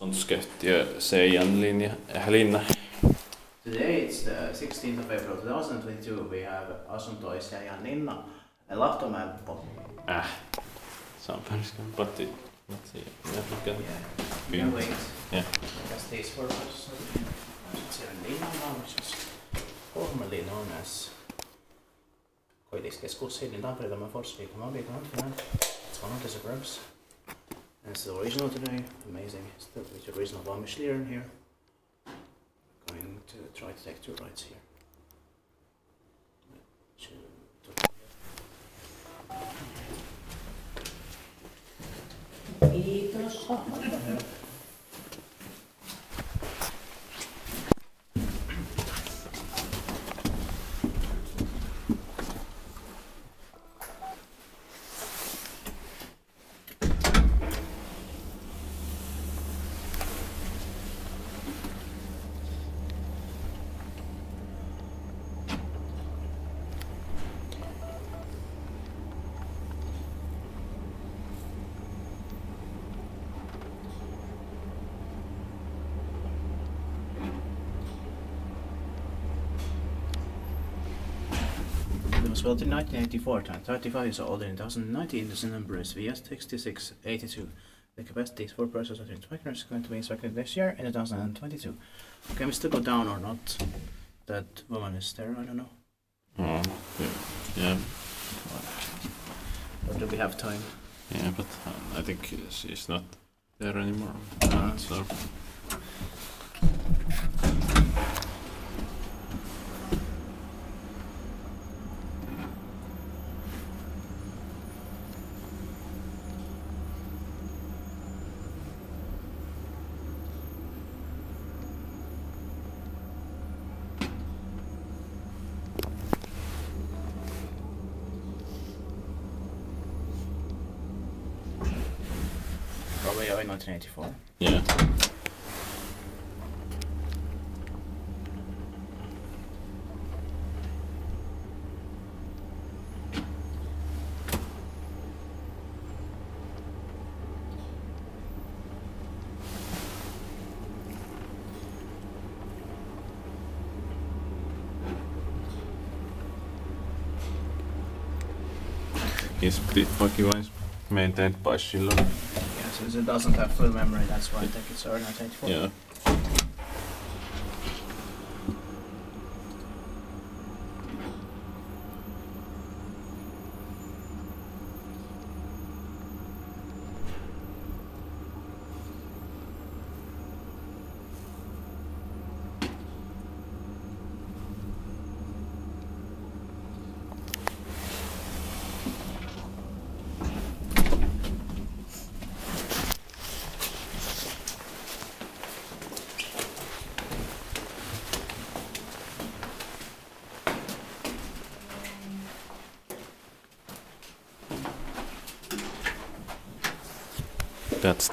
Seijan linna. Today it's the 16th of April 2022. We have asunto i Linnainmaa and Lahtomäenkutu. Sound fun, but let's see. Yeah, we can wait. Yeah. Because these were here in Linnainmaa, which was formerly known as Koilliskeskus in Tampere, Finland. It's one of the suburbs. And it's the original today. Amazing. It's the original Valmet here. Going to try to take two rides here. Kiitos. It was built in 1984, 35 years old. In 2019, the number is VS6682. The capacity is 4 persons at inspector is going to be inspected this year in 2022. Can we still go down or not? That woman is there, I don't know. Yeah. Or do we have time? Yeah, but I think she's not there anymore. So. Probably in 1984. Yeah. Is pretty fucking wise maintained by Schiller. Yeah, since it doesn't have full memory, that's why I think it's 1984. Yeah. That's